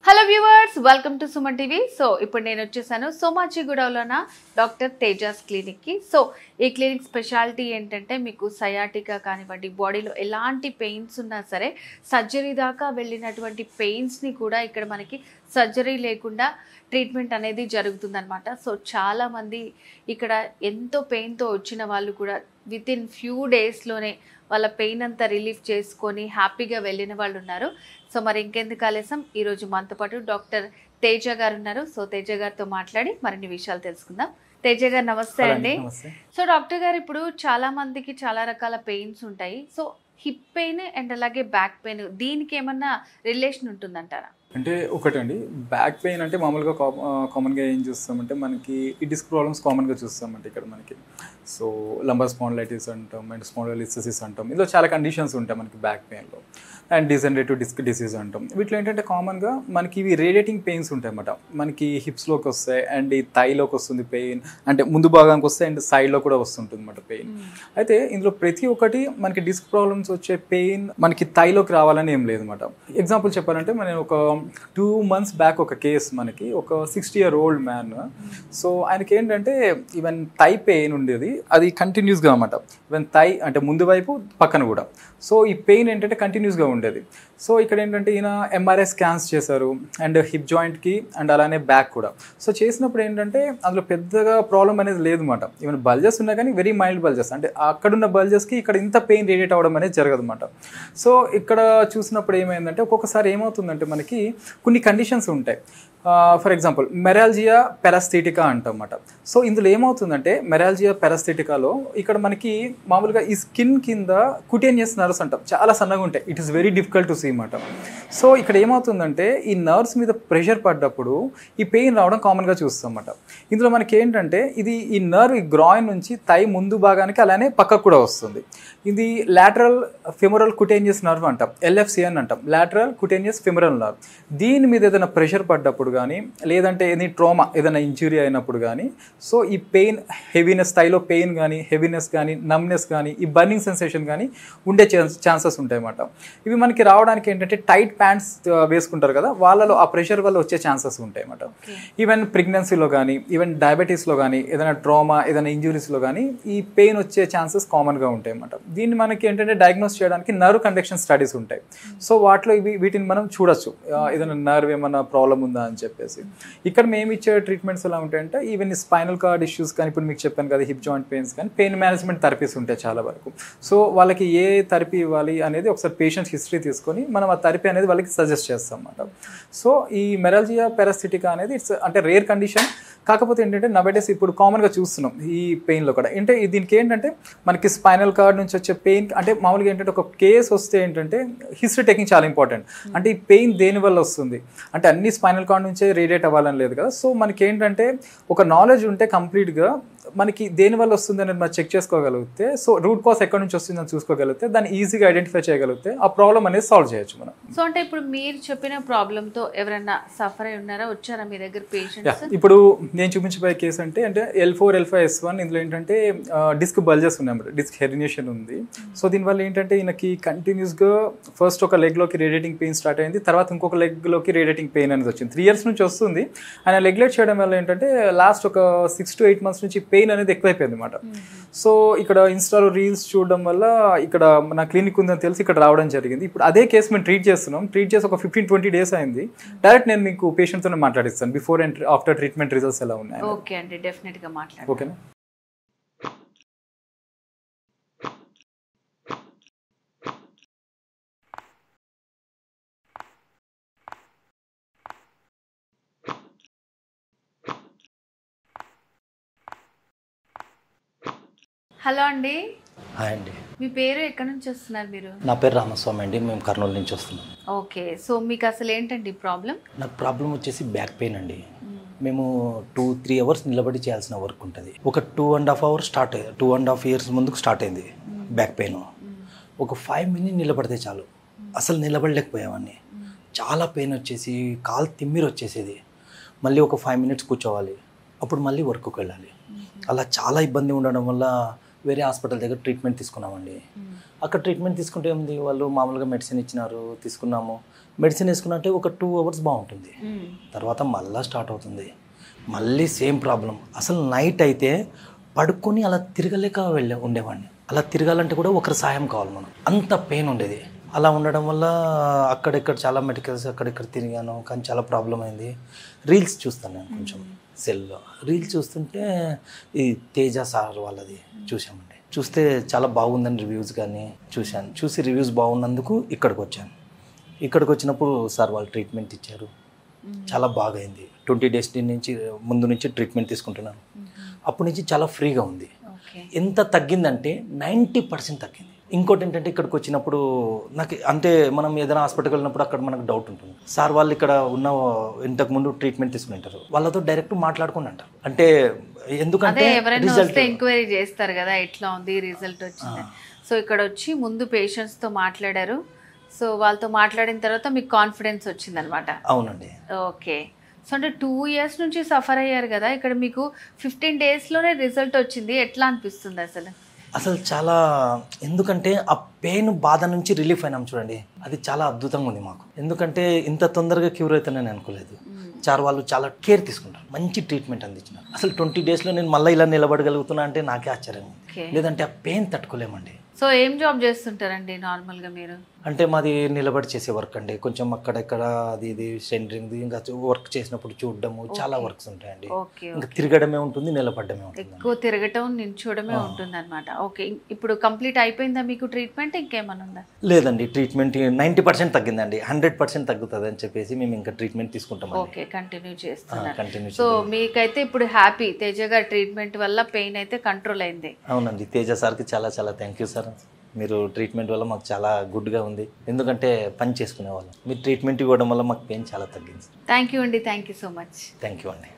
Hello viewers, welcome to Suman TV. So ఇప్పుడు నేను వచ్చేసాను సోమాజిగూడలోన డాక్టర్ తేజాస్ క్లినిక్కి. సో ఈ క్లినిక్ స్పెషాలిటీ ఏంటంటే మీకు సయాటికా కానివ్వండి, బాడీలో ఎలాంటి పెయిన్స్ ఉన్నా సరే సర్జరీ దాకా వెళ్ళినటువంటి పెయిన్స్ని కూడా ఇక్కడ మనకి సర్జరీ లేకుండా ట్రీట్మెంట్ అనేది జరుగుతుందన్నమాట. సో చాలామంది ఇక్కడ ఎంతో పెయిన్తో వచ్చిన వాళ్ళు కూడా వితిన్ ఫ్యూ డేస్లోనే వాళ్ళ పెయిన్ అంతా రిలీఫ్ చేసుకొని హ్యాపీగా వెళ్ళిన వాళ్ళు ఉన్నారు. సో మరి ఇంకెందుకు ఆలస్యం, ఈరోజు మనతో పాటు డాక్టర్ తేజ గారు ఉన్నారు. సో తేజ గారితో మాట్లాడి మరిన్ని విషయాలు తెలుసుకుందాం. తేజ గారు నమస్తే అండి. సో డాక్టర్ గారు, ఇప్పుడు చాలా మందికి చాలా రకాల పెయిన్స్ ఉంటాయి. సో హిప్ పెయిన్ అండ్ అలాగే బ్యాక్ పెయిన్, దీనికి ఏమన్నా రిలేషన్ ఉంటుందంటారా? అంటే ఒకటండి, బ్యాక్ పెయిన్ అంటే మామూలుగా కామన్గా ఏం చూస్తామంటే మనకి ఈ డిస్క్ ప్రాబ్లమ్స్ కామన్గా చూస్తామంటే ఇక్కడ మనకి. సో లంబర్ స్పాండిలైటిస్ అంటాం అండ్ స్పాండిలోలిసిస్ అంటాం. ఇందులో చాలా కండిషన్స్ ఉంటాయి మనకి బ్యాక్ పెయిన్లో. అండ్ డిజనరేటివ్ డిస్క్ డిసీజ్ అంటాం. వీటిలో ఏంటంటే కామన్గా మనకి ఇవి రేడియేటింగ్ పెయిన్స్ ఉంటాయి అన్నమాట. మనకి హిప్స్లోకి వస్తాయి అండ్ ఈ థైలోకి వస్తుంది పెయిన్, అంటే ముందు భాగానికి వస్తాయి అండ్ సైడ్లో కూడా వస్తుంటుంది అన్నమాట పెయిన్. అయితే ఇందులో ప్రతి ఒక్కటి మనకి డిస్క్ ప్రాబ్లమ్స్ వచ్చే పెయిన్ మనకి థైలోకి రావాలని ఏం లేదు అన్నమాట. ఎగ్జాంపుల్ చెప్పాలంటే మనం ఒక 2 months బ్యాక్ ఒక కేసు, మనకి ఒక 60-year-old మ్యాన్. సో ఆయనకి ఏంటంటే ఈవెన్ థై పెయిన్ ఉండేది, అది కంటిన్యూస్గా అన్నమాట. ఈవెన్ థై అంటే ముందు వైపు పక్కన కూడా. సో ఈ పెయిన్ ఏంటంటే కంటిన్యూస్గా ఉండేది. సో ఇక్కడ ఏంటంటే ఈయన ఎంఆర్ఐ స్కాన్స్ చేశారు అండ్ హిప్ జాయింట్కి అండ్ అలానే బ్యాక్ కూడా. సో చేసినప్పుడు ఏంటంటే అందులో పెద్దగా ప్రాబ్లం అనేది లేదన్నమాట. ఈవెన్ బల్జెస్ ఉన్నా కానీ వెరీ మైల్డ్ బల్జెస్, అంటే అక్కడున్న బల్జెస్కి ఇక్కడ ఇంత పెయిన్ రేడియేట్ అవ్వడం అనేది జరగదు అనమాట. సో ఇక్కడ చూసినప్పుడు ఏమైందంటే ఒక్కొక్కసారి ఏమవుతుందంటే మనకి కొన్ని కండిషన్స్ ఉంటాయి. ఫర్ ఎగ్జాంపుల్ మెరాల్జియా పెరాస్థెటికా అంటమాట. సో ఇందులో ఏమవుతుందంటే మెరాల్జియా పెరాస్థెటికాలో ఇక్కడ మనకి మామూలుగా ఈ స్కిన్ కింద కుటేనియస్ నర్వ్స్ అంటాం, చాలా సన్నగా ఉంటాయి. It is very difficult to see అన్నమాట. సో ఇక్కడ ఏమవుతుందంటే ఈ నర్వ్స్ మీద ప్రెషర్ పడ్డప్పుడు ఈ పెయిన్ రావడం కామన్గా చూస్తాం అన్నమాట. ఇందులో మనకి ఏంటంటే ఇది ఈ నర్వ్ ఈ గ్రాయిన్ నుంచి థై ముందు భాగానికి అలానే పక్కకు కూడా వస్తుంది. ఇది లాటరల్ ఫెమరల్ కుటేనియస్ నర్వ్ అంటాం, ఎల్ఎఫ్సిఎన్ అంటాం, లాటరల్ కుటేనియస్ ఫెమరల్ నర్వ్. దీని మీద ఏదైనా ప్రెషర్ పడ్డప్పుడు కానీ లేదంటే ఏదైనా ట్రామా, ఏదైనా ఇంజురీ అయినప్పుడు కానీ, సో ఈ పెయిన్ హెవీనెస్, థైలో పెయిన్ కానీ హెవీనెస్ కానీ నమ్నెస్ కానీ ఈ బర్నింగ్ సెన్సేషన్ కానీ ఉండే ఛాన్సెస్ ఉంటాయి అన్నమాట. ఇవి మనకి రావడానికి ఏంటంటే టైట్ ప్యాంట్స్ వేసుకుంటారు కదా, వాళ్ళలో ఆ ప్రెషర్ వల్ల వచ్చే ఛాన్సెస్ ఉంటాయి అన్నమాట. ఈవెన్ ప్రెగ్నెన్సీలో కానీ ఈవెన్ డయాబెటీస్లో కానీ ఏదైనా ట్రామా ఏదైనా ఇంజురీస్లో కానీ ఈ పెయిన్ వచ్చే ఛాన్సెస్ కామన్గా ఉంటాయి అన్నమాట. దీన్ని మనకి ఏంటంటే డయాగ్నోస్ చేయడానికి నర్వ్ కండక్షన్ స్టడీస్ ఉంటాయి. సో వాటిలో వీటిని మనం చూడొచ్చు, ఏదైనా నర్వ్ ఏమైనా ప్రాబ్లం ఉందా అని చెప్పేసి. ఇక్కడ మేము ఇచ్చే ట్రీట్మెంట్స్ ఎలా ఉంటాయంటే ఈవెన్ స్పైనల్ కార్డ్ ఇష్యూస్ కానీ, ఇప్పుడు మీకు చెప్పాను కదా హిప్ జాయింట్ పెయిన్స్ కానీ, పెయిన్ మేనేజ్మెంట్ థెరపీస్ ఉంటాయి చాలా వరకు. సో వాళ్ళకి ఏ థెరపీ ఇవ్వాలి అనేది ఒకసారి పేషెంట్ హిస్టరీ తీసుకొని మనం ఆ థెరపీ అనేది వాళ్ళకి సజెస్ట్ చేస్తాం అన్నమాట. సో ఈ మెరాల్జియా పెరాస్థెటికా అనేది ఇట్స్ అంటే రేర్ కండిషన్. కాకపోతే ఏంటంటే నవేడేస్ ఇప్పుడు కామన్గా చూస్తున్నాం ఈ పెయిన్లో కూడా. అంటే దీనికి ఏంటంటే మనకి స్పైనల్ కార్డ్ నుంచి వచ్చే పెయిన్, అంటే మామూలుగా ఏంటంటే ఒక కేసు వస్తే ఏంటంటే హిస్టరీ టేకింగ్ చాలా ఇంపార్టెంట్. అంటే ఈ పెయిన్ దేని వల్ల వస్తుంది అంటే అన్ని స్పైనల్ కార్డ్ నుంచే రేడియేట్ అవ్వాలని లేదు కదా. సో మనకి ఏంటంటే ఒక నాలెడ్జ్ ఉంటే కంప్లీట్గా మనకి దేని వల్ల వస్తుంది అనేది మనం చెక్ చేసుకోగలిగితే, సో రూట్ కాజ్ ఎక్కడి నుంచి వస్తుందని చూసుకోగలిగితే దాన్ని ఈజీగా ఐడెంటిఫై చేయగలిగితే ఆ ప్రాబ్లం అనేది సాల్వ్ చేయొచ్చు మనం. సో అంటే ఇప్పుడు మీరు చెప్పిన ప్రాబ్లంతో ఎవరైనా సఫర్ అయి ఉన్నారా, వచ్చారా మీ దగ్గర పేషెంట్స్? ఇప్పుడు నేను చూపించబోయే కేసు అంటే L4, L5, S1 ఇందులో ఏంటంటే డిస్క్ బల్జెస్ ఉన్నాయి, డిస్క్ హెర్నియేషన్ ఉంది. సో దీనివల్ల ఏంటంటే ఈయనకి కంటిన్యూస్గా ఫస్ట్ ఒక లెగ్లోకి రేడియేటింగ్ పెయిన్ స్టార్ట్ అయింది, తర్వాత ఇంకొక లెగ్లోకి రేడియేటింగ్ పెయిన్ అనేది వచ్చింది. 3 years నుంచి వస్తుంది. ఆయన నెగ్లెక్ట్ చేయడం వల్ల ఏంటంటే లాస్ట్ ఒక 6 to 8 months నుంచి పెయిన్ అనేది ఎక్కువైపోయింది అనమాట. సో ఇక్కడ ఇన్స్టాలో రీల్స్ చూడడం వల్ల ఇక్కడ నా క్లినిక్ ఉందని తెలిసి ఇక్కడ రావడం జరిగింది. ఇప్పుడు అదే కేసు మేము ట్రీట్ చేస్తున్నాం. ట్రీట్ చేసి ఒక 15-20 days అయింది. డైరెక్ట్ నేను మీకు పేషెంట్తో మాట్లాడిస్తాను before and after treatment results ఎలా ఉన్నాయి. ఓకే అండి, డెఫినెట్గా మాట్లాడండి. ఓకేనా? హలో అండి. హాయ్ అండి. మీ పేరు ఎక్కడి నుంచి వస్తున్నారు మీరు? నా పేరు రామస్వామి అండి, మేము కర్నూలు నుంచి వస్తున్నాం. ఓకే, సో మీకు అసలు ఏంటండి ప్రాబ్లం? నాకు ప్రాబ్లం వచ్చేసి బ్యాక్ పెయిన్ అండి. మేము 2-3 hours నిలబడి చేయాల్సిన వర్క్ ఉంటుంది. ఒక 2.5 hours 2.5 years ముందుకు స్టార్ట్ అయింది బ్యాక్ పెయిన్. ఒక 5 minutes నిలబడితే చాలు, అసలు నిలబడలేకపోయామని. చాలా పెయిన్ వచ్చేసి కాలు తిమ్మిరి వచ్చేసేది. మళ్ళీ ఒక 5 minutes కూర్చోవాలి, అప్పుడు మళ్ళీ వర్క్కి వెళ్ళాలి. అలా చాలా ఇబ్బంది ఉండడం వల్ల వేరే హాస్పిటల్ దగ్గర ట్రీట్మెంట్ తీసుకున్నామండి. అక్కడ ట్రీట్మెంట్ తీసుకుంటే ఏముంది, వాళ్ళు మామూలుగా మెడిసిన్ ఇచ్చినారు, తీసుకున్నాము. మెడిసిన్ వేసుకున్నట్టే ఒక 2 hours బాగుంటుంది, తర్వాత మళ్ళీ స్టార్ట్ అవుతుంది, మళ్ళీ సేమ్ ప్రాబ్లం. అసలు నైట్ అయితే పడుకొని అలా తిరగలేక ఉండేవాడిని. అలా తిరగాలంటే కూడా ఒకరి సాయం కావాలి మనం, అంత పెయిన్ ఉండేది. అలా ఉండడం వల్ల అక్కడెక్కడ చాలా మెడికల్స్ అక్కడెక్కడ తిరిగాను, కానీ చాలా ప్రాబ్లం అయింది. రీల్స్ చూస్తాను నేను కొంచెం సెల్లో. రీల్స్ చూస్తుంటే ఈ తేజ సార్ వాళ్ళది చూసామండి. చూస్తే చాలా బాగుందని రివ్యూస్ కానీ చూశాను. చూసి రివ్యూస్ బాగున్నందుకు ఇక్కడికి వచ్చాను. ఇక్కడికి వచ్చినప్పుడు సార్ వాళ్ళు ట్రీట్మెంట్ ఇచ్చారు, చాలా బాగా అయింది. 20 days నుంచి ముందు నుంచి ట్రీట్మెంట్ తీసుకుంటున్నాను. అప్పటి నుంచి చాలా ఫ్రీగా ఉంది. ఎంత తగ్గిందంటే 90% తగ్గింది. ఇంకోటి ఏంటంటే ఇక్కడికి వచ్చినప్పుడు నాకు అంటే మనం ఏదైనా హాస్పిటల్కి వెళ్ళినప్పుడు అక్కడ మనకు డౌట్ ఉంటుంది. సార్ వాళ్ళు ఇక్కడ ఉన్న ఇంతకుముందు ట్రీట్మెంట్ తీసుకుంటారు, వాళ్ళతో డైరెక్ట్ మాట్లాడుకుని అంటారు. అంటే ఎందుకంటే ఎవరైనా వస్తే ఎంక్వైరీ చేస్తారు కదా, ఎట్లా ఉంది రిజల్ట్ వచ్చింది. సో ఇక్కడ వచ్చి ముందు పేషెంట్స్తో మాట్లాడారు, సో వాళ్ళతో మాట్లాడిన తర్వాత మీకు కాన్ఫిడెన్స్ వచ్చిందనమాట. అవునండి. ఓకే. సో అంటే 2 years నుంచి సఫర్ అయ్యారు కదా, ఇక్కడ మీకు 15 daysలోనే రిజల్ట్ వచ్చింది. ఎట్లా అనిపిస్తుంది అసలు? అసలు చాలా, ఎందుకంటే ఆ పెయిన్ బాధ నుంచి రిలీఫ్ అయినాం చూడండి, అది చాలా అద్భుతంగా ఉంది మాకు. ఎందుకంటే ఇంత తొందరగా క్యూర్ అవుతానని అనుకోలేదు. వాళ్ళు చాలా కేర్ తీసుకుంటారు, మంచి ట్రీట్మెంట్ అందించినారు. అసలు 20 daysలో నేను మళ్ళీ ఇలా నిలబడగలుగుతున్నా అంటే నాకే ఆశ్చర్యం. లేదంటే ఆ పెయిన్ తట్టుకోలేమండి. సో ఏం జాబ్ చేస్తుంటారండి నార్మల్గా మీరు? అంటే మాది నిలబడి చేసే వర్క్ అండి. కొంచెం అక్కడెక్కడ అది ఇది సెంటరింగ్, ఇంకా వర్క్ చేసినప్పుడు చూడడము, చాలా వర్క్స్ ఉంటాయండి. ఇంకా తిరగడమే ఉంటుంది, నిలబడమే ఉంటుంది. ఎక్కువ తిరగటం, నిల్చోవడమే ఉంటుంది అనమాట. ఓకే. ఇప్పుడు కంప్లీట్ అయిపోయిందా మీకు ట్రీట్మెంట్, ఇంకేమైనా ఉందా? లేదండి, ట్రీట్మెంట్ 90% తగ్గిందండి. 100% తగ్గుతుంది అని చెప్పేసి మేము ఇంకా ట్రీట్మెంట్ తీసుకుంటాం. ఓకే, కంటిన్యూ చేస్తున్నారు. సో మీకైతే ఇప్పుడు హ్యాపీ, తేజ గారి ట్రీట్మెంట్ వల్ల పెయిన్ అయితే కంట్రోల్ అయింది. అవునండి, తేజ సార్కి చాలా చాలా థ్యాంక్ యూ సార్. మీరు ట్రీట్మెంట్ వల్ల మాకు చాలా గుడ్గా ఉంది, ఎందుకంటే పని చేసుకునే వాళ్ళం. మీరు ట్రీట్మెంట్ ఇవ్వడం వల్ల మాకు పెయిన్ చాలా తగ్గింది. థ్యాంక్ యూ అండి, thank you so much. Thank you అండి.